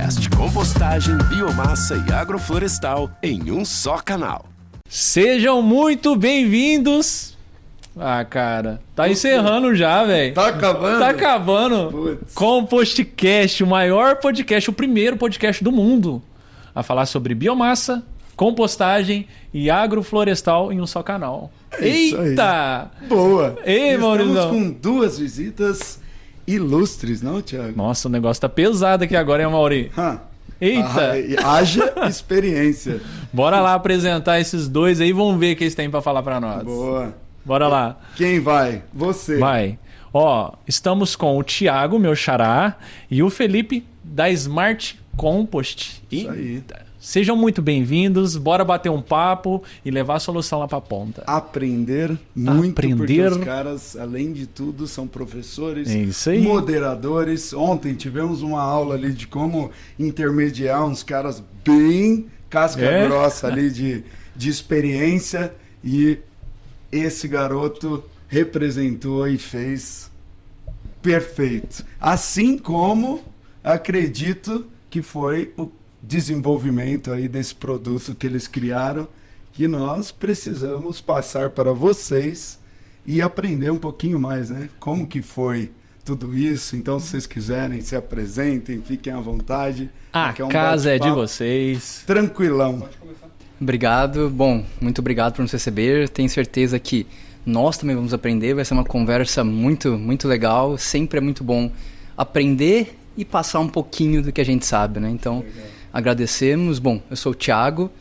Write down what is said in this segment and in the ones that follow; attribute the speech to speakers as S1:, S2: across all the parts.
S1: Podcast Compostagem, Biomassa e Agroflorestal em um só canal.
S2: Sejam muito bem-vindos. Ah, cara, tá encerrando já, velho.
S3: Tá acabando?
S2: Tá acabando.
S3: Putz.
S2: Compostcast, o maior podcast, o primeiro podcast do mundo a falar sobre biomassa, compostagem e agroflorestal em um só canal. Eita!
S3: Boa!
S2: Ei, Maurizão.
S3: Estamos com duas visitas ilustres, não, Thiago?
S2: Nossa, o negócio tá pesado aqui agora, hein, Mauri? Eita!
S3: Haja experiência.
S2: Bora lá apresentar esses dois aí, vamos ver o que eles têm pra falar pra nós.
S3: Boa.
S2: Bora lá.
S3: Quem vai? Você.
S2: Vai. Ó, estamos com o Thiago, meu xará, e o Felipe da Smart Compost.
S3: Isso aí.
S2: Eita. Sejam muito bem-vindos, bora bater um papo e levar a solução lá pra ponta.
S3: Aprender muito, porque
S2: Aprender.
S3: os caras, além de tudo, são professores,
S2: É isso aí.
S3: moderadores. Ontem tivemos uma aula ali de como intermediar uns caras bem casca grossa ali de experiência, e esse garoto representou e fez perfeito. Assim como acredito que foi o desenvolvimento aí desse produto que eles criaram, que nós precisamos passar para vocês e aprender um pouquinho mais, né? Como que foi tudo isso. Então, se vocês quiserem, se apresentem, fiquem à vontade.
S2: A
S3: Aqui um
S2: casa é de
S3: bate-papo
S2: vocês.
S3: tranquilão.
S4: Obrigado. Bom, muito obrigado por nos receber. Tenho certeza que nós também vamos aprender. Vai ser uma conversa muito, muito legal. Sempre é muito bom aprender e passar um pouquinho do que a gente sabe, né? Então, agradecemos. Bom, eu sou o Thiago,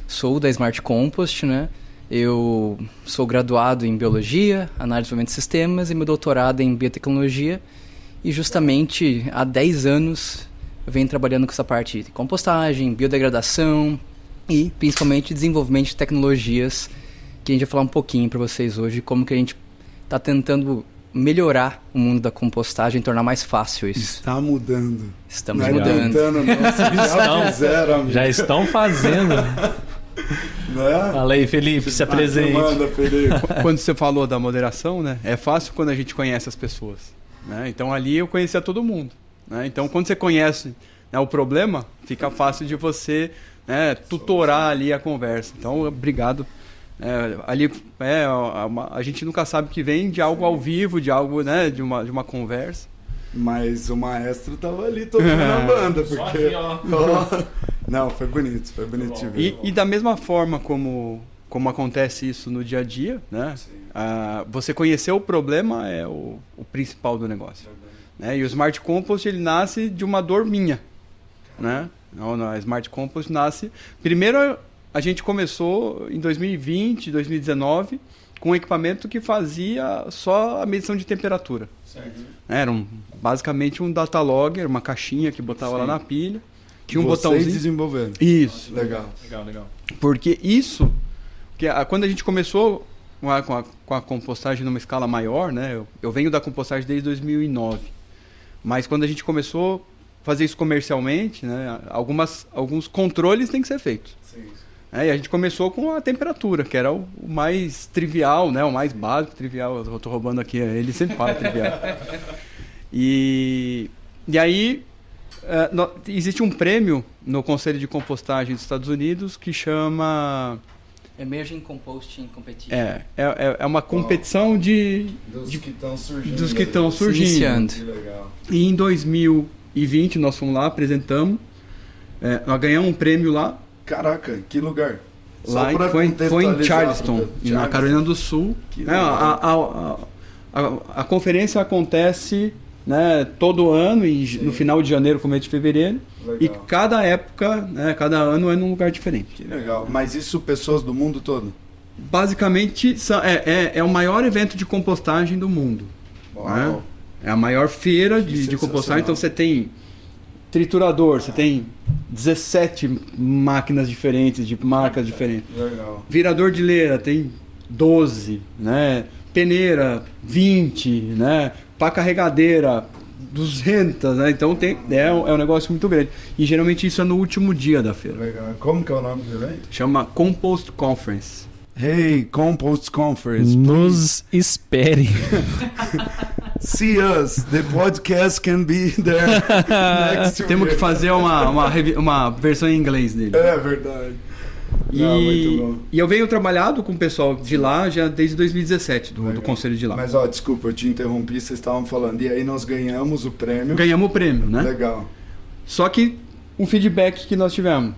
S4: sou da Smart Compost, né? Eu sou graduado em Biologia, Análise de Desenvolvimento de Sistemas, e meu doutorado é em Biotecnologia. E justamente há 10 anos eu venho trabalhando com essa parte de compostagem, biodegradação e principalmente desenvolvimento de tecnologias, que a gente vai falar um pouquinho para vocês hoje, como que a gente está tentando melhorar o mundo da compostagem, tornar mais fácil isso.
S3: Está mudando.
S4: Estamos
S3: Não é
S4: mudando.
S3: tentando, não. Vocês já fizeram, amigo.
S2: Já estão fazendo.
S3: Né?
S2: Fala aí, Felipe, se apresente.
S3: Manda, Felipe.
S5: Quando você falou da moderação, né? É fácil quando a gente conhece as pessoas, né? Então ali eu conhecia todo mundo, né? Então quando você conhece, né, o problema, fica fácil de você, né, tutorar ali a conversa. Então, obrigado. A gente nunca sabe que vem de algo ao vivo, de algo, né, de uma conversa.
S3: Mas o maestro tava ali tocando a banda, porque...
S2: aqui, ó.
S3: Não, foi bonito de ver.
S5: E da mesma forma como acontece isso no dia a dia, né? Você conhecer o problema é o principal do negócio. Né? E o Smart Compost, ele nasce de uma dor minha, né? A Smart Compost nasce... Primeiro, a gente começou em 2020, 2019, com um equipamento que fazia só a medição de temperatura.
S2: Certo.
S5: Era basicamente um data logger, uma caixinha que botava lá na pilha. Tinha um
S3: Vocês
S5: botãozinho.
S3: desenvolvendo.
S5: Isso.
S3: Legal.
S2: Legal.
S5: Porque quando a gente começou com a compostagem numa escala maior, né? Eu venho da compostagem desde 2009. Mas quando a gente começou a fazer isso comercialmente, né? Alguns controles têm que ser feitos.
S3: Sim.
S5: E a gente começou com a temperatura, que era o mais trivial, né? O mais básico, trivial. Eu estou roubando aqui, ele sempre fala trivial. E aí, existe um prêmio no Conselho de Compostagem dos Estados Unidos que chama...
S4: Emerging Composting Competition.
S5: É uma competição
S3: Dos que estão surgindo.
S5: dos que estão surgindo.
S4: Iniciando.
S3: Que legal.
S5: E em 2020 nós fomos lá, apresentamos, nós ganhamos um prêmio lá.
S3: Caraca, que lugar?
S5: Lá
S3: pra
S5: foi em
S3: contextualizar
S5: Charleston,
S3: pro-
S5: na Carolina do Sul.
S3: Que
S5: A conferência acontece, né, todo ano, no final de janeiro, começo de fevereiro.
S3: Legal.
S5: E cada época, né, cada ano é num lugar diferente.
S3: Que legal. Mas isso pessoas do mundo todo?
S5: Basicamente, é o maior evento de compostagem do mundo.
S3: Uau.
S5: Né? É a maior feira de
S3: sensacional.
S5: compostagem. Então você tem triturador, você tem 17 máquinas diferentes, de marcas diferentes.
S3: Legal.
S5: Virador de leira tem 12, né? Peneira 20, né? Pá carregadeira 200, né? Então é um negócio muito grande. E geralmente isso é no último dia da feira.
S3: Legal. Como que é o nome do evento?
S5: Chama Compost Conference.
S3: Hey, Compost Conference.
S2: Nos espere.
S3: see us. The podcast can be there next
S5: Temos que fazer uma versão em inglês dele.
S3: É verdade. Muito bom.
S5: E eu venho trabalhando com o pessoal de lá já desde 2017, do conselho de lá.
S3: Mas, desculpa, eu te interrompi, vocês estavam falando. E aí nós ganhamos o prêmio.
S5: Ganhamos o prêmio, né?
S3: Legal.
S5: Só que um feedback que nós tivemos.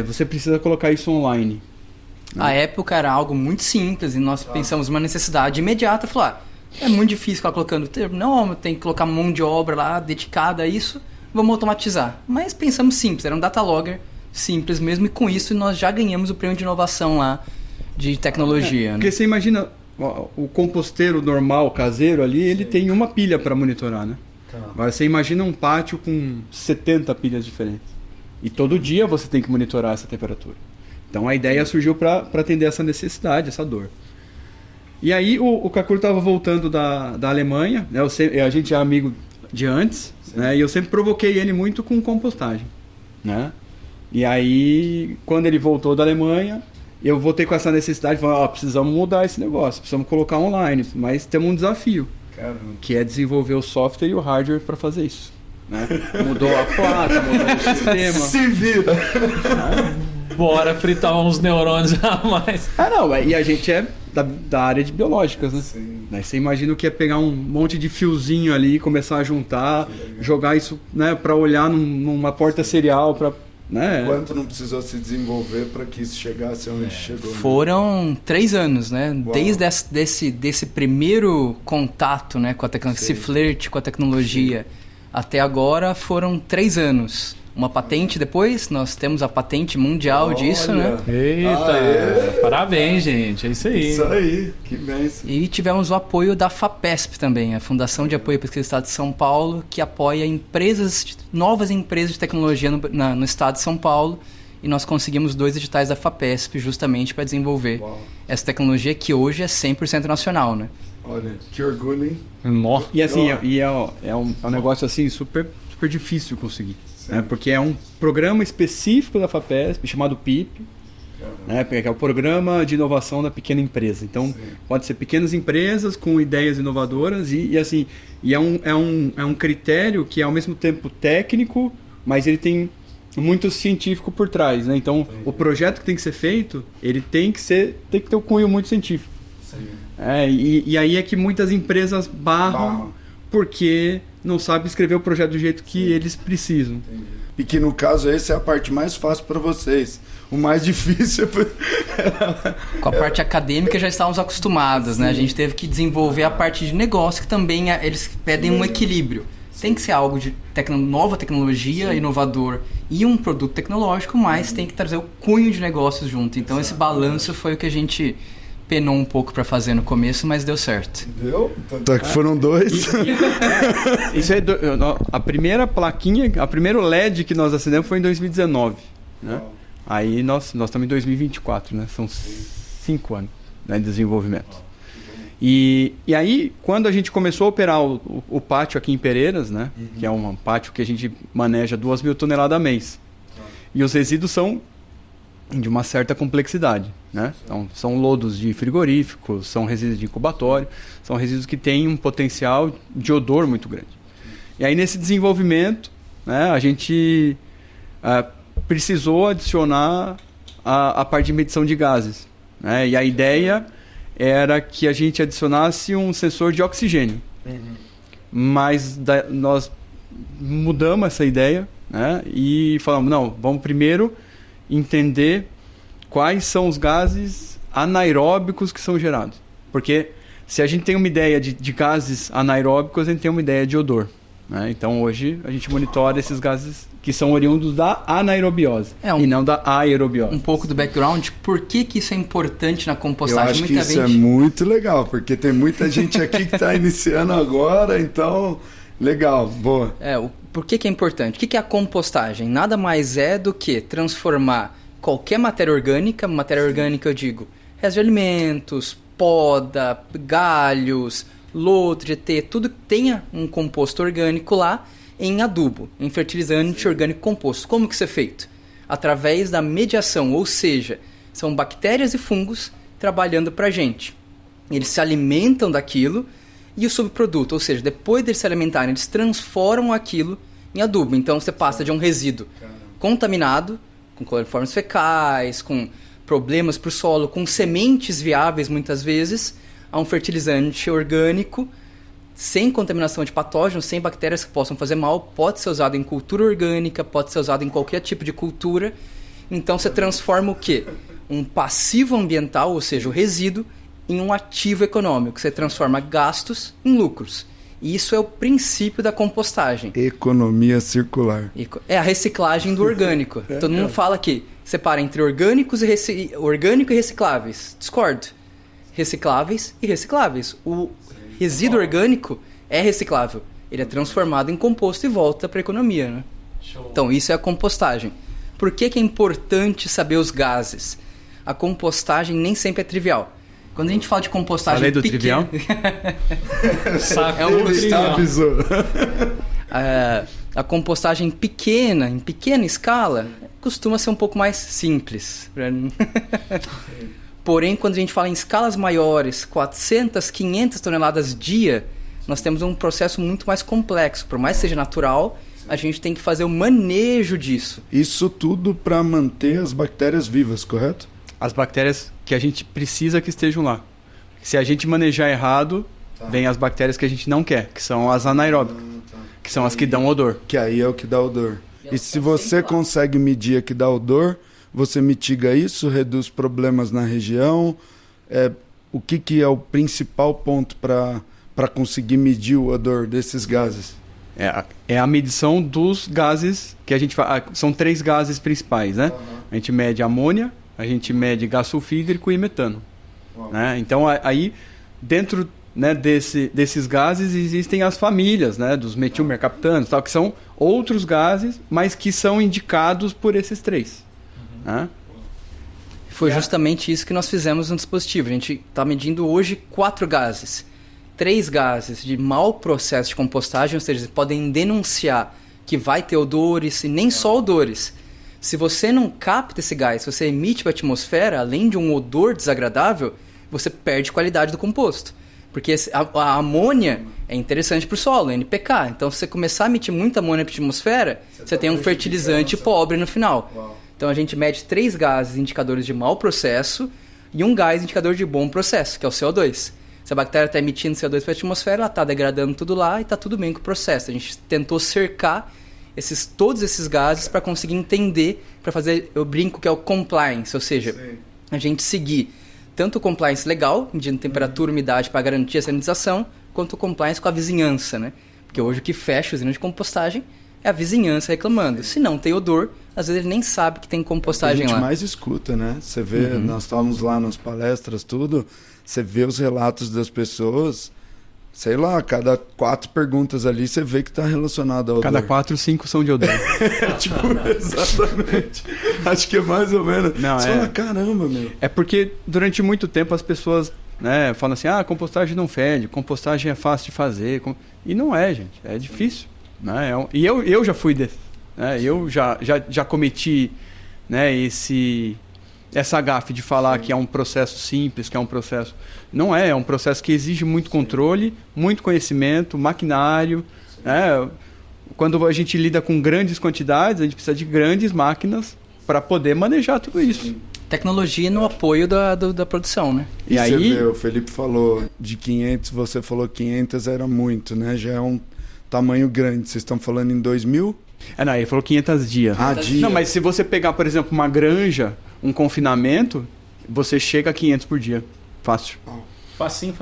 S5: Você precisa colocar isso online.
S4: A época era algo muito simples e nós pensamos uma necessidade imediata. Falar, é muito difícil ficar colocando termo. Não, tem que colocar mão de obra lá dedicada a isso. Vamos automatizar. Mas pensamos simples, era um data logger simples mesmo. E com isso nós já ganhamos o prêmio de inovação lá de tecnologia.
S5: Porque você imagina, o composteiro normal, caseiro ali, ele tem uma pilha para monitorar, né? Agora você imagina um pátio com 70 pilhas diferentes. E todo dia você tem que monitorar essa temperatura. Então a ideia surgiu para atender essa necessidade, essa dor. E aí o Kakuro estava voltando da Alemanha, né? A gente é amigo de antes, né? E eu sempre provoquei ele muito com compostagem, né? E aí, quando ele voltou da Alemanha, eu voltei com essa necessidade, falando, precisamos mudar esse negócio, precisamos colocar online, mas temos um desafio, que é desenvolver o software e o hardware para fazer isso. Né? Mudou a placa, mudou o sistema.
S3: Se vira!
S2: Bora fritar uns neurônios a mais.
S5: E a gente é da área de biológicas, né?
S3: Sim.
S5: Você imagina o que é pegar um monte de fiozinho ali, começar a juntar, jogar isso, né, para olhar numa porta serial, né?
S3: Quanto não precisou se desenvolver para que isso chegasse onde chegou?
S4: Foram 3 anos, né?
S3: Uau.
S4: Desde desse primeiro contato, né, com a tecnologia, esse flerte com a tecnologia, até agora foram 3 anos. Uma patente depois, nós temos a patente mundial disso, né?
S2: Eita, parabéns, gente, é isso aí.
S3: Isso aí, que bênção.
S4: E tivemos o apoio da FAPESP também, a Fundação de Apoio à Pesquisa do Estado de São Paulo, que apoia novas empresas de tecnologia no Estado de São Paulo. E nós conseguimos 2 editais da FAPESP justamente para desenvolver essa tecnologia que hoje é 100% nacional, né?
S3: Olha, que orgulho, hein?
S2: Nossa.
S5: E assim, é um negócio assim super difícil de conseguir. Né? Porque é um programa específico da FAPESP chamado PIP, né? Que é o Programa de Inovação da Pequena Empresa. Então, pode ser pequenas empresas com ideias inovadoras e é um critério que é ao mesmo tempo técnico, mas ele tem muito científico por trás, né? Então, o projeto que tem que ser feito, ele tem que ter um cunho muito científico. E aí é que muitas empresas barram porque não sabem escrever o projeto do jeito que eles precisam.
S3: E que no caso essa é a parte mais fácil para vocês. O mais difícil
S4: Com a parte acadêmica já estávamos acostumados, né? A gente teve que desenvolver a parte de negócio, que também eles pedem um equilíbrio. Tem que ser algo de nova tecnologia, inovador e um produto tecnológico, mas tem que trazer o cunho de negócios junto. Então esse balanço foi o que a gente penou um pouco para fazer no começo, mas deu certo.
S3: Deu? Tanto é que foram 2.
S5: Isso a primeira plaquinha, a primeiro LED que nós acendemos foi em 2019, né? Aí nós estamos em 2024, né? São 5 anos, né, de desenvolvimento. E aí, quando a gente começou a operar o pátio aqui em Pereiras, né? Que é um pátio que a gente maneja 2.000 toneladas a mês. E os resíduos são de uma certa complexidade, né? Então, são lodos de frigoríficos, são resíduos de incubatório, são resíduos que têm um potencial de odor muito grande. E aí, nesse desenvolvimento, né, a gente precisou adicionar a parte de medição de gases, né? E a ideia era que a gente adicionasse um sensor de oxigênio. Mas nós mudamos essa ideia, né? E falamos, não, vamos primeiro entender quais são os gases anaeróbicos que são gerados. Porque se a gente tem uma ideia de gases anaeróbicos, a gente tem uma ideia de odor, né? Então hoje a gente monitora esses gases que são oriundos da anaerobiose e não da aerobiose.
S4: Um pouco do background, por que isso é importante na compostagem?
S3: Eu acho que isso é muito legal, porque tem muita gente aqui que está iniciando agora, então, legal, boa.
S4: Por que é importante? O que é a compostagem? Nada mais é do que transformar qualquer matéria orgânica eu digo, restos de alimentos, poda, galhos, lodo, GT, tudo que tenha um composto orgânico lá, em adubo, em fertilizante orgânico composto. Como que isso é feito? Através da mediação, ou seja, são bactérias e fungos trabalhando para a gente. Eles se alimentam daquilo e o subproduto, ou seja, depois deles se alimentarem, eles transformam aquilo em adubo. Então você passa de um resíduo contaminado, com coliformes fecais, com problemas para o solo, com sementes viáveis muitas vezes, a um fertilizante orgânico, sem contaminação de patógenos, sem bactérias que possam fazer mal, pode ser usado em cultura orgânica, pode ser usado em qualquer tipo de cultura. Então você transforma o quê? Um passivo ambiental, ou seja, o resíduo, em um ativo econômico. Você transforma gastos em lucros. E isso é o princípio da compostagem.
S3: Economia circular.
S4: É a reciclagem do orgânico. Todo mundo fala que separa entre orgânico e recicláveis. Discordo. Recicláveis e recicláveis. O resíduo orgânico é reciclável. Ele é transformado em composto e volta para a economia, né? Então, isso é a compostagem. Por que é importante saber os gases? A compostagem nem sempre é trivial. Quando a gente fala de compostagem
S5: Falei do trivial?
S4: É um trivial. A compostagem pequena, em pequena escala, costuma ser um pouco mais simples. Porém, quando a gente fala em escalas maiores, 400, 500 toneladas dia, nós temos um processo muito mais complexo. Por mais que seja natural, a gente tem que fazer o manejo disso.
S3: Isso tudo para manter as bactérias vivas, correto?
S5: As bactérias que a gente precisa que estejam lá. Se a gente manejar errado, vem as bactérias que a gente não quer, que são as anaeróbicas, que são as que dão odor.
S3: Que aí é o que dá odor. E se você consegue medir a que dá odor, você mitiga isso, reduz problemas na região. O que é o principal ponto para conseguir medir o odor desses gases?
S5: É a medição dos gases que a gente faz. São 3 gases principais, né? A gente mede amônia, a gente mede gás sulfídrico e metano. Né? Então, aí, dentro, né, desses gases, existem as famílias, né, dos metilmercaptanos, tal, que são outros gases, mas que são indicados por esses 3. Né?
S4: Foi justamente isso que nós fizemos no dispositivo. A gente está medindo hoje 4 gases. 3 gases de mau processo de compostagem, ou seja, eles podem denunciar que vai ter odores, e nem só odores. Se você não capta esse gás, se você emite para a atmosfera, além de um odor desagradável, você perde qualidade do composto. Porque a amônia é interessante para o solo, NPK. Então, se você começar a emitir muita amônia para a atmosfera, você tem um fertilizante pobre no final. Então, a gente mede 3 gases indicadores de mau processo e um gás indicador de bom processo, que é o CO2. Se a bactéria está emitindo CO2 para a atmosfera, ela está degradando tudo lá e está tudo bem com o processo. A gente tentou cercar todos esses gases para conseguir entender, para fazer, eu brinco que é o compliance, ou seja, a gente seguir tanto o compliance legal, medindo temperatura e umidade para garantir a sanitização, quanto o compliance com a vizinhança, né? Porque hoje o que fecha a usina de compostagem é a vizinhança reclamando. Se não tem odor, às vezes ele nem sabe que tem compostagem lá.
S3: A gente mais escuta, né? Você vê, nós estávamos lá nas palestras, tudo, você vê os relatos das pessoas, sei lá, a cada 4 perguntas ali você vê que está relacionado ao odor.
S5: Cada 4, 5 são de odor.
S3: Tipo, exatamente. Acho que é mais ou menos.
S5: Não,
S3: você fala, caramba, meu.
S5: É porque durante muito tempo as pessoas, né, falam assim, compostagem não fede, compostagem é fácil de fazer. E não é, gente. É difícil. Né? E eu já fui desse. Né? Eu já cometi, né, essa gafe de falar que é um processo simples, que é um processo... Não é um processo que exige muito controle, muito conhecimento, maquinário. Né? Quando a gente lida com grandes quantidades, a gente precisa de grandes máquinas para poder manejar tudo isso.
S4: Tecnologia no apoio da produção, né?
S3: E aí, você vê, o Felipe falou de 500, você falou 500 era muito, né? Já é um tamanho grande. Vocês estão falando em 2.000?
S5: Não, ele falou 500 dias.
S3: Dia.
S5: Não, mas se você pegar, por exemplo, uma granja, um confinamento, você chega a 500 por dia. Fácil.
S2: Facinho.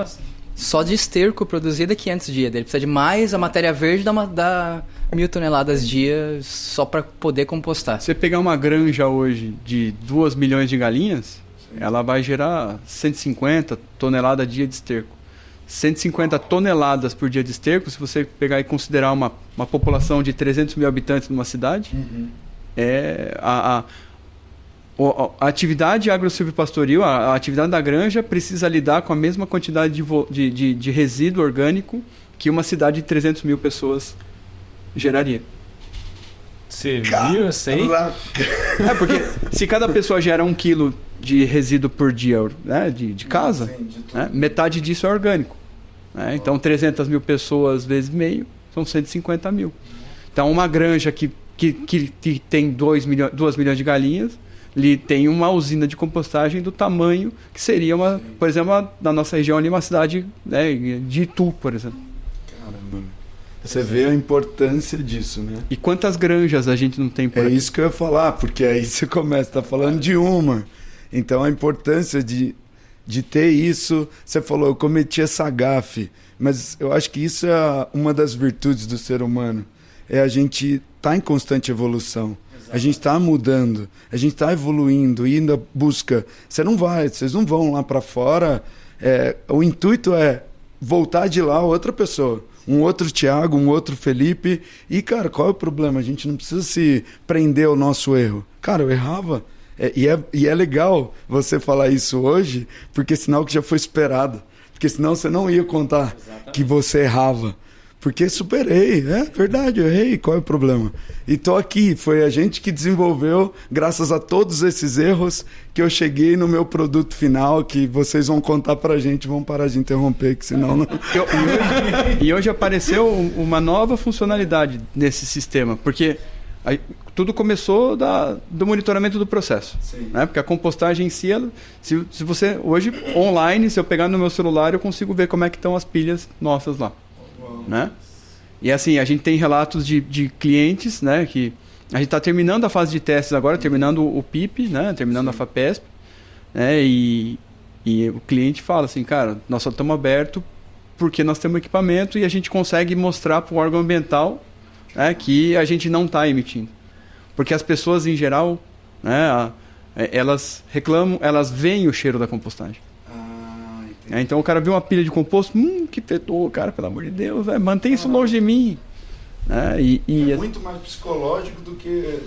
S4: Só de esterco produzido é 500 dias. Ele precisa de mais a matéria verde da 1.000 toneladas dia só para poder compostar.
S5: Se você pegar uma granja hoje de 2 milhões de galinhas, ela vai gerar 150 toneladas dia de esterco. 150 toneladas por dia de esterco, se você pegar e considerar uma população de 300 mil habitantes numa cidade, a atividade agro-silvopastoril, a atividade da granja precisa lidar com a mesma quantidade de resíduo orgânico que uma cidade de 300 mil pessoas geraria.
S2: Você viu? Eu sei.
S5: Porque se cada pessoa gera 1 quilo de resíduo por dia, né, de casa, né, metade disso é orgânico. Né? Então, 300 mil pessoas vezes meio são 150 mil. Então, uma granja que tem 2 milhões de galinhas, ele tem uma usina de compostagem do tamanho que seria, por exemplo, na nossa região ali, uma cidade, né, de Itu, por exemplo.
S3: Caramba. Você vê a importância disso, né?
S5: E quantas granjas a gente não tem por aqui?
S3: É isso que eu ia falar, porque aí você começa, tá falando de uma. Então a importância de ter isso, você falou, eu cometi essa gafe, mas eu acho que isso é uma das virtudes do ser humano. É a gente tá em constante evolução. Exato. A gente está mudando, a gente está evoluindo, indo à busca. Vocês não vão lá para fora. O intuito é voltar de lá outra pessoa. Um outro Thiago, um outro Felipe. E, cara, qual é o problema? A gente não precisa se prender ao nosso erro. Cara, eu errava. E é legal você falar isso hoje, porque sinal que já foi esperado. Porque senão você não ia contar que você errava. Porque superei, é verdade, eu errei, qual é o problema? E tô aqui, foi a gente que desenvolveu, graças a todos esses erros, que eu cheguei no meu produto final, que vocês vão contar pra gente, vão parar de interromper, que senão não...
S5: E hoje apareceu uma nova funcionalidade nesse sistema, porque tudo começou do monitoramento do processo, né? Porque a compostagem em si, se você, hoje, online, se eu pegar no meu celular, eu consigo ver como é que estão as pilhas nossas lá. Né? E assim, a gente tem relatos de clientes, né, que a gente está terminando a fase de testes agora, terminando o PIP, né, terminando a FAPESP, né, e o cliente fala assim, cara, nós só estamos abertos porque nós temos equipamento e a gente consegue mostrar para o órgão ambiental, né, que a gente não está emitindo. Porque as pessoas, em geral, né, elas reclamam, elas veem o cheiro da compostagem. Então o cara viu uma pilha de composto, que fedor, cara, pelo amor de Deus, mantém isso longe de mim. É
S3: muito mais psicológico do que...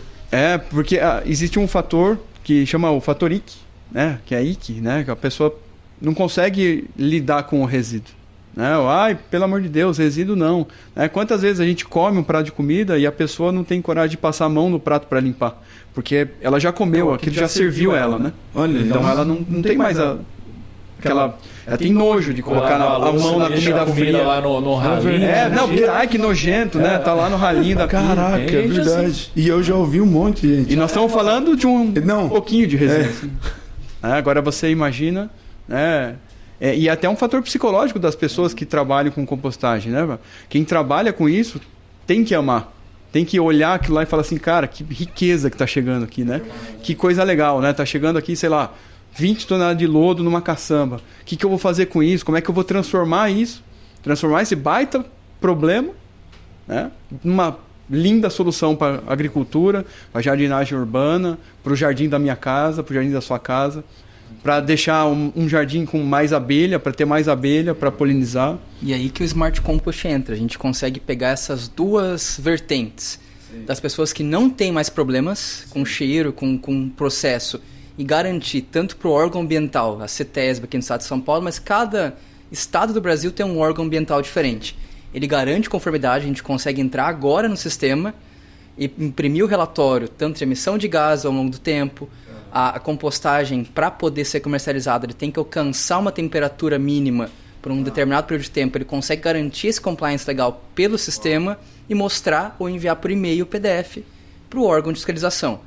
S5: Porque existe um fator que chama o fator IC, né? Que é IC, né? Que a pessoa não consegue lidar com o resíduo. Né? Ai, pelo amor de Deus, resíduo não. Quantas vezes a gente come um prato de comida e a pessoa não tem coragem de passar a mão no prato para limpar? Porque ela já comeu, aquilo já serviu ela, né?
S3: Olha,
S5: então ela não tem mais ela tem nojo de colocar a mão na comida fria.
S2: Lá no ralinho.
S5: Porque, que nojento, né? Tá lá no ralinho da comida.
S3: Caraca, é verdade. Assim. E eu já ouvi um monte, gente.
S5: E nós estamos falando de um pouquinho de resíduo. Agora você imagina, né? E até um fator psicológico das pessoas que trabalham com compostagem, né? Quem trabalha com isso tem que amar. Tem que olhar aquilo lá e falar assim, cara, que riqueza que tá chegando aqui, né? Que coisa legal, né? Tá chegando aqui, sei lá, 20 toneladas de lodo numa caçamba. O que eu vou fazer com isso? Como é que eu vou transformar isso? Transformar esse baita problema, né, numa linda solução para a agricultura, para a jardinagem urbana, para o jardim da minha casa, para o jardim da sua casa, para deixar um jardim com mais abelha, para ter mais abelha, para polinizar.
S4: E aí que o Smart Compost entra. A gente consegue pegar essas duas vertentes. Sim. Das pessoas que não têm mais problemas com cheiro, com processo, e garantir tanto para o órgão ambiental, a CETESB aqui no estado de São Paulo, mas cada estado do Brasil tem um órgão ambiental diferente. Ele garante conformidade, a gente consegue entrar agora no sistema e imprimir o relatório, tanto de emissão de gás ao longo do tempo, a compostagem, para poder ser comercializada, ele tem que alcançar uma temperatura mínima por um determinado período de tempo, ele consegue garantir esse compliance legal pelo sistema e mostrar ou enviar por e-mail o PDF para o órgão de fiscalização.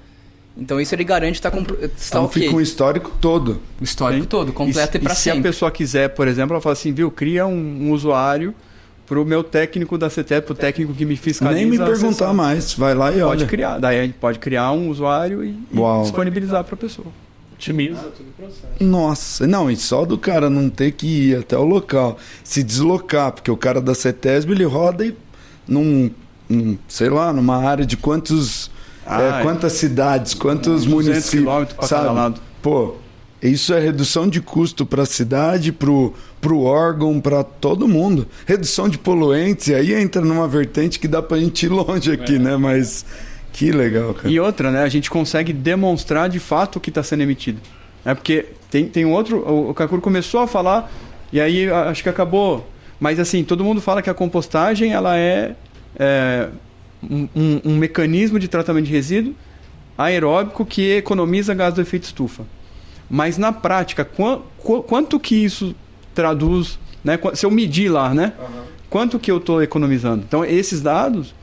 S4: Então isso ele garante estar ok.
S3: Fica um histórico todo.
S4: O histórico todo, completo e para sempre.
S5: Se a pessoa quiser, por exemplo, ela fala assim, cria um usuário para o meu técnico da CETESB, para o técnico que me fiscaliza.
S3: Nem me perguntar mais, vai lá e olha.
S5: Pode criar, daí a gente pode criar um usuário e disponibilizar para a pessoa.
S2: Otimiza todo o processo.
S3: Nossa, não, e só do cara não ter que ir até o local, se deslocar, porque o cara da CETESB ele roda e sei lá, numa área de quantas cidades, quantos municípios, sabe? Pô, isso é redução de custo para a cidade, pro órgão, para todo mundo. Redução de poluentes, e aí entra numa vertente que dá pra gente ir longe aqui, né? Mas que legal, cara.
S5: E outra, né? A gente consegue demonstrar de fato o que está sendo emitido. Porque tem um outro... O Kakuro começou a falar, e aí acho que acabou. Mas assim, todo mundo fala que a compostagem, ela é um mecanismo de tratamento de resíduo aeróbico que economiza gás do efeito estufa. Mas na prática, quanto que isso traduz né? Se eu medir lá, né? Quanto que eu estou economizando? Então, esses dados,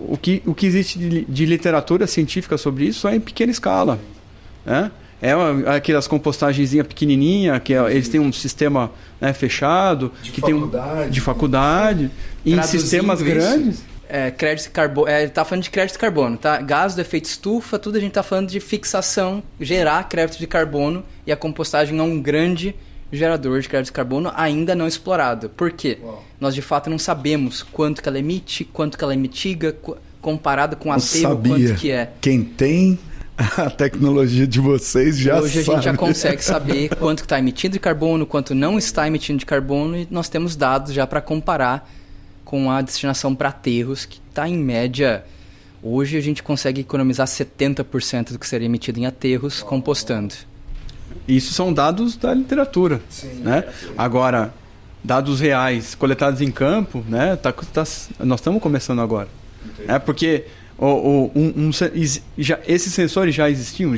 S5: o que existe de literatura científica sobre isso é em pequena escala, né? Aquelas compostagenzinhas pequenininha, eles têm um sistema, né, fechado, de faculdade, e em sistemas grandes.
S4: Crédito de carbono, ele está falando de crédito de carbono, tá? Gás do efeito estufa, tudo a gente está falando de fixação, gerar crédito de carbono, e a compostagem é um grande gerador de crédito de carbono ainda não explorado. Por quê? Nós de fato não sabemos quanto que ela emite, quanto que ela mitiga, comparado com o aterro, quanto que é.
S3: Quem tem a tecnologia de vocês já sabe.
S4: Hoje a gente já consegue saber quanto está emitindo de carbono, quanto não está emitindo de carbono, e nós temos dados já para comparar com a destinação para aterros, que está em média... Hoje a gente consegue economizar 70% do que seria emitido em aterros compostando.
S5: Isso são dados da literatura, né? Agora, dados reais coletados em campo, né? Nós estamos começando agora. Porque esses sensores já existiam,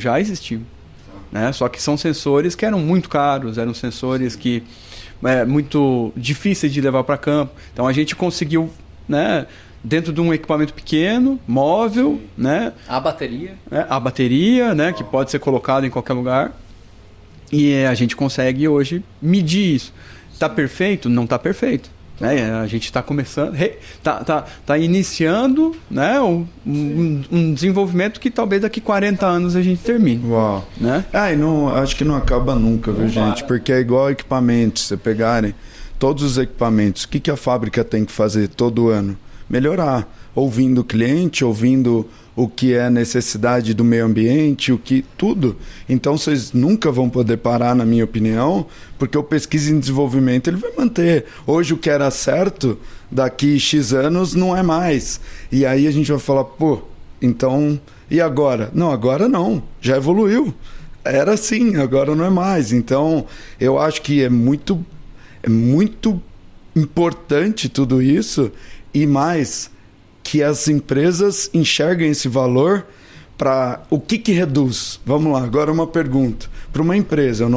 S5: né? Só que são sensores que eram muito caros, eram sensores que muito difíceis de levar para campo. Então a gente conseguiu, né, dentro de um equipamento pequeno, móvel, né?
S4: A bateria.
S5: A bateria, né, que pode ser colocada em qualquer lugar. E a gente consegue hoje medir isso. Está perfeito? Não está perfeito. Né? A gente está começando, está iniciando, né, um desenvolvimento que talvez daqui 40 anos a gente termine.
S3: Uau.
S5: Né?
S3: E não, acho que não acaba nunca, viu, gente? Porque é igual equipamentos. Se pegarem todos os equipamentos, o que a fábrica tem que fazer todo ano? Melhorar. Ouvindo o cliente, ouvindo o que é necessidade do meio ambiente, tudo. Então vocês nunca vão poder parar, na minha opinião, porque o pesquisa e desenvolvimento ele vai manter. Hoje o que era certo, daqui X anos não é mais. E aí a gente vai falar, então, e agora? Não, agora não, já evoluiu. Era assim, agora não é mais. Então, eu acho que é muito importante tudo isso, e mais que as empresas enxerguem esse valor para o que reduz. Vamos lá, agora uma pergunta. Para uma empresa, eu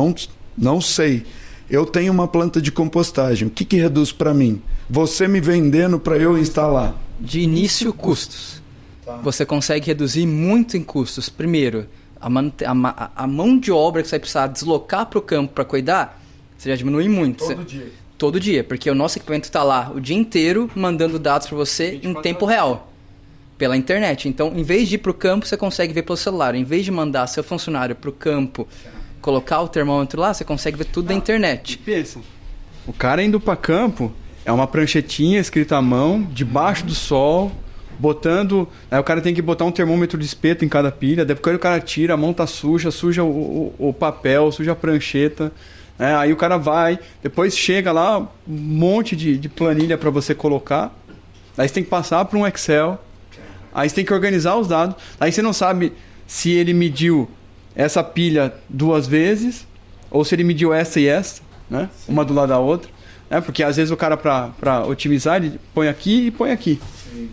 S3: não sei, eu tenho uma planta de compostagem, o que reduz para mim? Você me vendendo para eu instalar?
S4: De início, custos. Você consegue reduzir muito em custos. Primeiro, a mão de obra que você vai precisar deslocar para o campo para cuidar, você já diminui muito. Todo dia, porque o nosso equipamento está lá o dia inteiro mandando dados para você em tempo real, pela internet. Então, em vez de ir para o campo, você consegue ver pelo celular. Em vez de mandar seu funcionário para o campo, colocar o termômetro lá, você consegue ver tudo da internet.
S5: Pensa, o cara indo para campo é uma pranchetinha escrita à mão, debaixo do sol, botando... Aí o cara tem que botar um termômetro de espeto em cada pilha, depois o cara tira, a mão tá suja o papel, suja a prancheta... aí o cara vai, depois chega lá um monte de planilha para você colocar, aí você tem que passar para um Excel, aí você tem que organizar os dados, aí você não sabe se ele mediu essa pilha 2 vezes ou se ele mediu essa e essa, né? Uma do lado da outra, né? Porque às vezes o cara para otimizar ele põe aqui e põe aqui,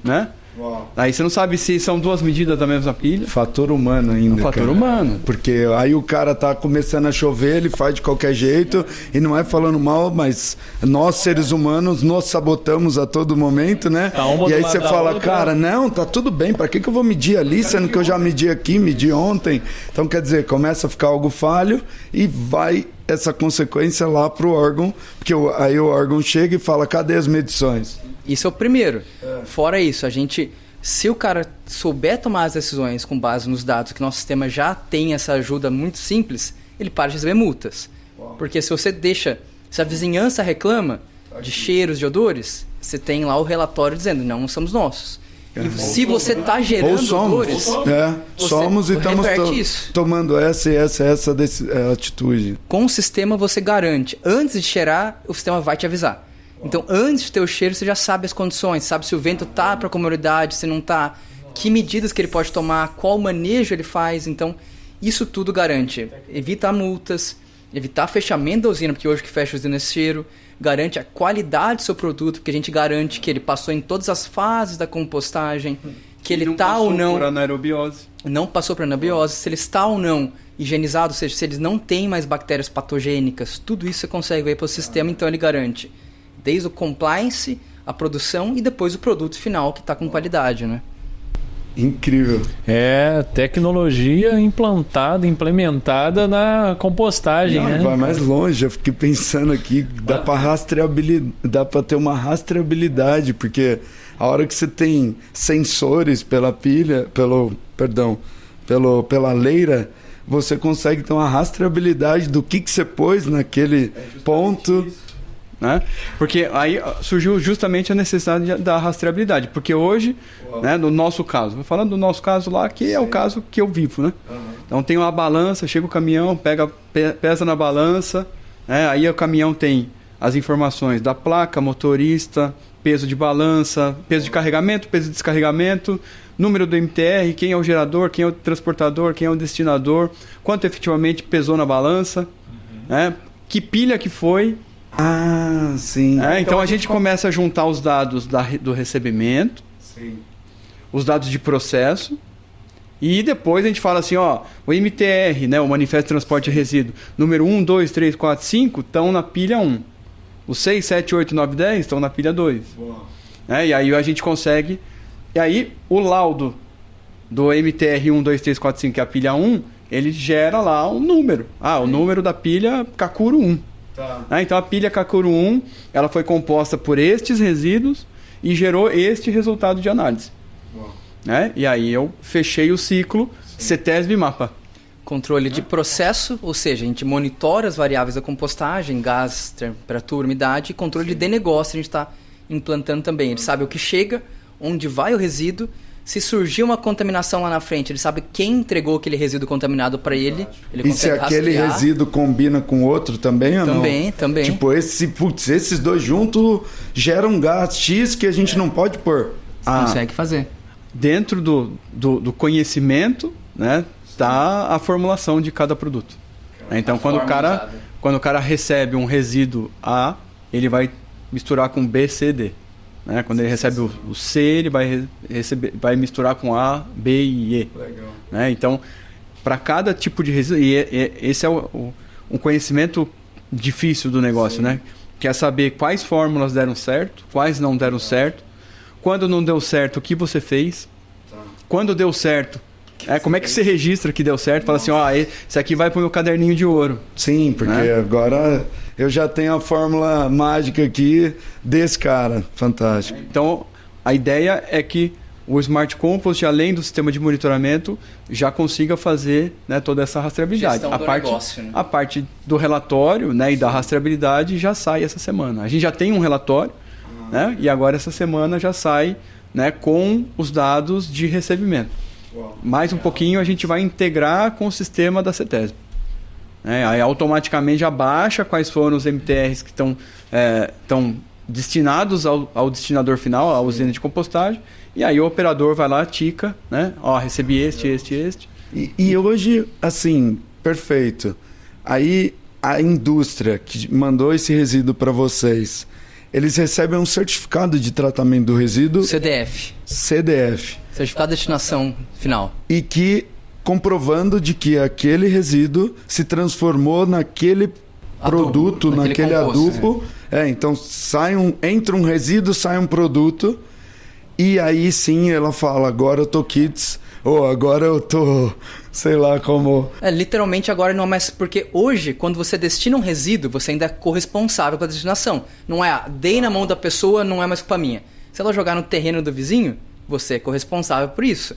S5: né? Uau. Aí você não sabe se são 2 medidas da mesma pilha.
S3: Fator humano ainda.
S5: Fator humano.
S3: Porque aí o cara tá começando a chover, ele faz de qualquer jeito, e não é falando mal, mas nós seres humanos nos sabotamos a todo momento, né? E aí você fala, cara, não, tá tudo bem, pra que eu vou medir ali, sendo que eu já medi aqui, medi ontem? Então quer dizer, começa a ficar algo falho e vai essa consequência lá pro órgão, porque aí o órgão chega e fala, cadê as medições?
S4: Isso é o primeiro. Fora isso, se o cara souber tomar as decisões com base nos dados, que nosso sistema já tem essa ajuda muito simples, ele para de receber multas. Porque se a vizinhança reclama de cheiros, de odores, você tem lá o relatório dizendo, não somos nossos. E se você está gerando odores,
S3: somos e estamos tomando essa atitude.
S4: Com o sistema você garante, antes de cheirar, o sistema vai te avisar. Então, antes de ter o cheiro, você já sabe as condições, sabe se o vento tá para a comunidade, se não tá, que medidas que ele pode tomar, qual manejo ele faz. Então, isso tudo garante. Evitar multas, evitar fechamento da usina, porque hoje que fecha a usina é cheiro, garante a qualidade do seu produto, porque a gente garante que ele passou em todas as fases da compostagem, que ele está ou não...
S5: Não passou por anaerobiose.
S4: Não passou por anaerobiose, se ele está ou não higienizados, ou seja, se eles não têm mais bactérias patogênicas, tudo isso você consegue ver para o sistema, então ele garante desde o compliance, a produção e depois o produto final que está com qualidade, né?
S3: Incrível.
S2: É tecnologia implementada na compostagem,
S3: Não,
S2: né?
S3: vai mais longe, eu fiquei pensando aqui, dá para ter uma rastreabilidade, porque a hora que você tem sensores pela pela leira, você consegue ter uma rastreabilidade do que você pôs naquele ponto.
S5: Né? Porque aí surgiu justamente a necessidade da rastreabilidade. Porque hoje, né, no nosso caso, vou falando do nosso caso lá, que é o caso que eu vivo, né? Então tem uma balança, chega o caminhão, pesa na balança, né? Aí o caminhão tem as informações da placa, motorista, peso de balança, peso de carregamento, peso de descarregamento, número do MTR, quem é o gerador, quem é o transportador, quem é o destinador, quanto efetivamente pesou na balança, né? Que pilha que foi.
S3: Ah, sim.
S5: Então a gente começa a juntar os dados do recebimento,
S3: Sim.
S5: os dados de processo, e depois a gente fala assim, ó, o MTR, né, o Manifesto de Transporte de Resíduo, número 1, 2, 3, 4, 5 estão na pilha 1. Os 6, 7, 8, 9, 10 estão na pilha 2. E aí a gente consegue... E aí o laudo do MTR 1, 2, 3, 4, 5, que é a pilha 1, ele gera lá um número. O número da pilha Kakuro 1. Tá. Então a pilha Kakuro 1 ela foi composta por estes resíduos e gerou este resultado de análise. E aí eu fechei o ciclo CETESB mapa.
S4: Controle de processo, ou seja, a gente monitora as variáveis da compostagem, gás, temperatura, umidade, e controle de negócio a gente está implantando também. Ele sabe o que chega, onde vai o resíduo. Se surgir uma contaminação lá na frente, ele sabe quem entregou aquele resíduo contaminado para ele.
S3: E se aquele resíduo combina com outro também ou não?
S4: Também.
S3: Tipo, esses dois juntos geram um gás X que a gente não pode pôr.
S4: Consegue fazer.
S5: Dentro do conhecimento, né, tá a formulação de cada produto. Então, quando o cara recebe um resíduo A, ele vai misturar com B, C, D. Quando ele recebe o C, ele vai misturar com A, B e E. Legal. Então, para cada tipo de resíduo, esse é um conhecimento difícil do negócio, né? Que é saber quais fórmulas deram certo, quais não deram certo, quando não deu certo, o que você fez, quando deu certo, como é que você registra que deu certo? Fala assim, esse aqui vai para o meu caderninho de ouro.
S3: Sim, porque agora eu já tenho a fórmula mágica aqui desse cara. Fantástico.
S5: Então, a ideia é que o Smart Compost, além do sistema de monitoramento, já consiga fazer, né, toda essa rastreabilidade. A parte do relatório, né, e da rastreabilidade já sai essa semana. A gente já tem um relatório, né, e agora essa semana já sai, né, com os dados de recebimento. Mais um pouquinho a gente vai integrar com o sistema da CETESB. Aí automaticamente já baixa quais foram os MTRs que estão destinados ao destinador final, à usina de compostagem, e aí o operador vai lá, tica, né? Recebi este.
S3: E hoje, assim, perfeito. Aí a indústria que mandou esse resíduo para vocês, eles recebem um certificado de tratamento do resíduo...
S4: CDF. Certificado de destinação final.
S3: E que comprovando de que aquele resíduo se transformou naquele produto, naquele adubo. Então entra um resíduo, sai um produto, e aí sim ela fala, agora eu tô kits, ou agora eu tô, sei lá como...
S4: Literalmente agora não é mais, porque hoje, quando você destina um resíduo, você ainda é corresponsável pela destinação. Não dei na mão da pessoa, não é mais culpa minha. Se ela jogar no terreno do vizinho, você é corresponsável por isso.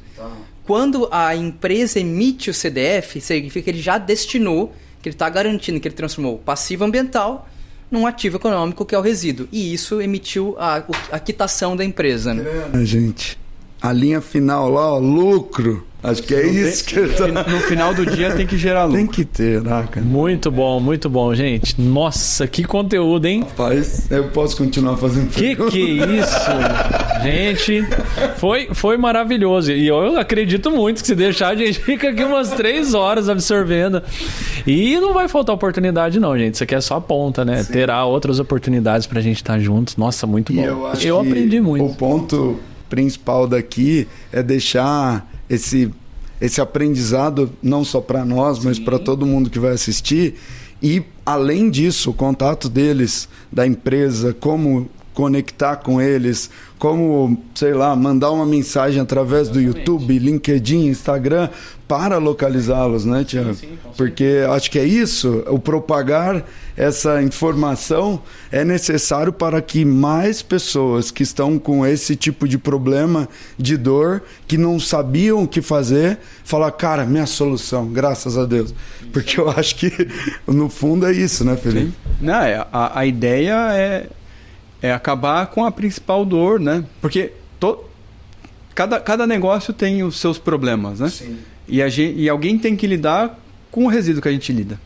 S4: Quando a empresa emite o CDF, significa que ele já destinou, que ele está garantindo que ele transformou o passivo ambiental num ativo econômico, que é o resíduo. E isso emitiu a quitação da empresa. Né?
S3: Gente, a linha final lá, lucro. Acho que é isso que
S5: no final do dia tem que gerar lucro.
S3: Tem que ter, né, cara?
S2: Muito bom, gente. Nossa, que conteúdo, hein?
S3: Rapaz, eu posso continuar fazendo pergunta?
S2: Que isso? Gente, foi maravilhoso. E eu acredito muito que se deixar, a gente fica aqui umas 3 horas absorvendo. E não vai faltar oportunidade não, gente. Isso aqui é só a ponta, né? Sim. Terá outras oportunidades pra gente estar juntos. Nossa, muito bom. Eu aprendi muito.
S3: O ponto principal daqui é deixar esse aprendizado não só para nós, mas para todo mundo que vai assistir. E, além disso, o contato deles, da empresa, como conectar com eles, como, sei lá, mandar uma mensagem através do YouTube, LinkedIn, Instagram, para localizá-los, né, Tiago? Porque acho que é isso, o propagar essa informação é necessário para que mais pessoas que estão com esse tipo de problema, de dor, que não sabiam o que fazer, falar, cara, minha solução, graças a Deus. Porque eu acho que, no fundo, é isso, né, Felipe?
S5: Não, a ideia é acabar com a principal dor, né? Porque cada negócio tem os seus problemas, né?
S3: Sim.
S5: E alguém tem que lidar com o resíduo que a gente lida.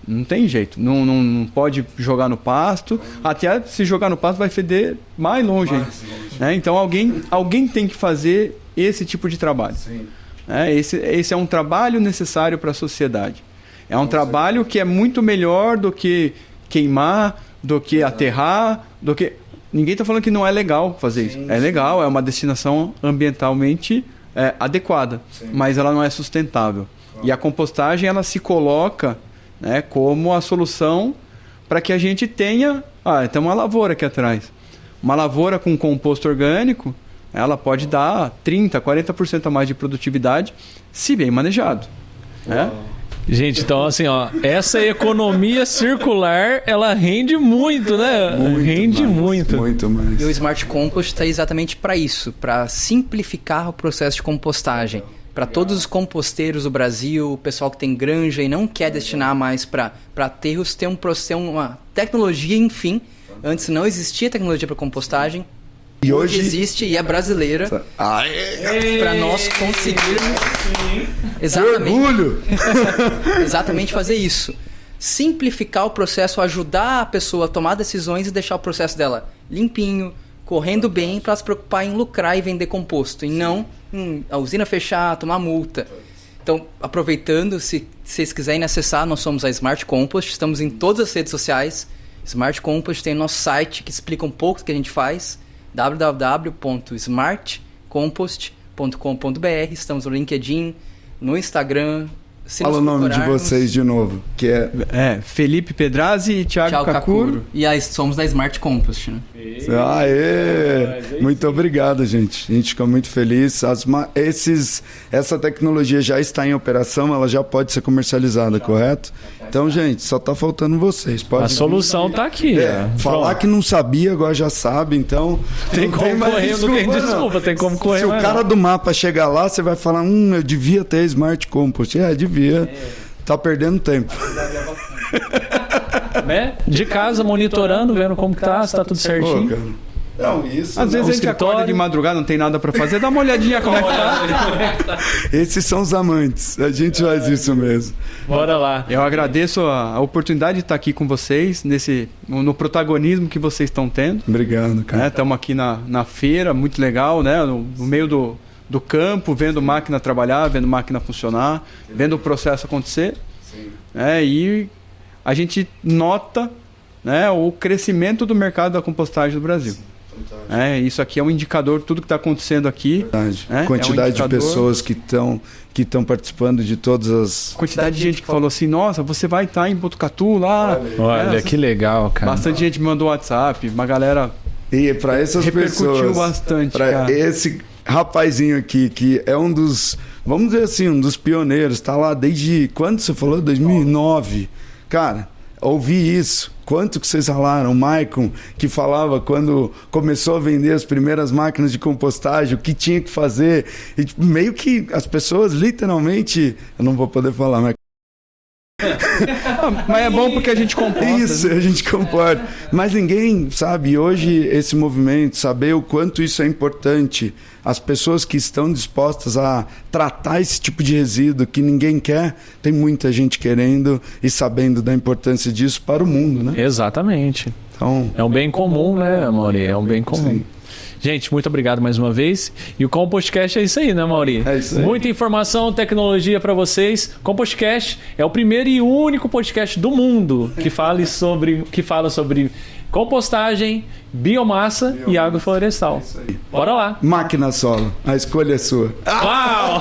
S5: Não tem jeito. Não pode jogar no pasto. Até se jogar no pasto vai feder mais longe. Né? Então alguém tem que fazer esse tipo de trabalho.
S3: Sim.
S5: Esse é um trabalho necessário para a sociedade. É um trabalho que é muito melhor do que queimar, do que aterrar, do que... Ninguém está falando que não é legal fazer isso. É legal, é uma destinação ambientalmente adequada, mas ela não é sustentável. E a compostagem, ela se coloca, né, como a solução para que a gente tenha... tem uma lavoura aqui atrás. Uma lavoura com composto orgânico, ela pode dar 30%, 40% a mais de produtividade, se bem manejado.
S2: Gente, então assim, essa economia circular, ela rende muito, né? Rende muito.
S3: Muito mais.
S4: E o Smart Compost está exatamente para isso, para simplificar o processo de compostagem. Para todos os composteiros do Brasil, o pessoal que tem granja e não quer destinar mais para aterros, tem uma tecnologia, enfim. Antes não existia tecnologia para compostagem.
S3: E hoje
S4: existe e é brasileira. Para nós conseguirmos
S3: orgulho!
S4: exatamente fazer isso. Simplificar o processo, ajudar a pessoa a tomar decisões e deixar o processo dela limpinho, correndo bem, para se preocupar em lucrar e vender composto. E não a usina fechar, tomar multa. Então, aproveitando, se vocês quiserem acessar, nós somos a Smart Compost, estamos em todas as redes sociais. Smart Compost tem nosso site que explica um pouco do que a gente faz, www.smartcompost.com.br. Estamos no LinkedIn, no Instagram.
S3: Fala o nome de vocês de novo, que
S5: é Felipe Pedrazzi e Thiago Kakuro.
S4: E aí somos da Smart Compost, né?
S3: Muito obrigado, gente. A gente fica muito feliz. Essa tecnologia já está em operação, ela já pode ser comercializada, correto? Então, gente, só está faltando vocês.
S2: A solução está aqui.
S3: Falar que não sabia, agora já sabe, então...
S2: Tem como correr, não tem desculpa, tem como correr.
S3: Se o cara do mapa chegar lá, você vai falar, eu devia ter Smart Compost. Devia. Tá perdendo tempo.
S2: De casa, monitorando, vendo como tá, se tá tudo certinho.
S3: Pô, cara. Não, isso.
S5: Às vezes a gente acorda de madrugada, não tem nada para fazer, dá uma olhadinha como é que tá.
S3: Esses são os amantes. A gente faz isso mesmo.
S2: Bora lá.
S5: Eu agradeço a oportunidade de estar aqui com vocês, no protagonismo que vocês estão tendo.
S3: Obrigado, cara.
S5: Estamos aqui na feira, muito legal, né? No meio do campo, vendo máquina trabalhar, vendo máquina funcionar, vendo o processo acontecer.
S3: Sim.
S5: E a gente nota, né, o crescimento do mercado da compostagem do Brasil. Isso aqui é um indicador de tudo que está acontecendo aqui.
S3: Quantidade de pessoas que estão participando de todas as...
S5: Quantidade de gente que falou assim, nossa, você vai estar em Botucatu lá.
S2: Olha, que legal, cara.
S5: Bastante gente me mandou WhatsApp, uma galera...
S3: E para essas pessoas...
S5: Repercutiu bastante, cara.
S3: Esse rapazinho aqui, que é um dos... Vamos dizer assim, um dos pioneiros. Está lá desde... Quando você falou? 2009. Cara... Ouvi isso. Quanto que vocês falaram? O Maicon, que falava quando começou a vender as primeiras máquinas de compostagem, o que tinha que fazer. E meio que as pessoas, literalmente... Eu não vou poder falar, mas...
S5: Mas é bom porque a gente comporta.
S3: Isso, a gente comporta. Mas ninguém sabe, hoje, esse movimento, saber o quanto isso é importante. As pessoas que estão dispostas a tratar esse tipo de resíduo que ninguém quer, tem muita gente querendo e sabendo da importância disso para o mundo, né?
S2: Exatamente.
S3: Então,
S2: é um bem comum, né, Amori? É um bem comum.
S3: Sim.
S2: Gente, muito obrigado mais uma vez. E o Compostcast é isso aí, né, Mauri?
S3: É isso aí.
S2: Muita informação, tecnologia para vocês. Compostcast é o primeiro e único podcast do mundo que fala sobre compostagem, biomassa e agroflorestal.
S3: É isso aí.
S2: Bora lá.
S3: Máquina solo, a escolha é sua.
S2: Uau!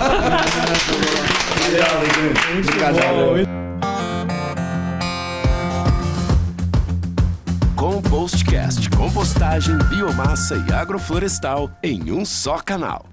S1: Compostcast, compostagem, biomassa e agroflorestal em um só canal.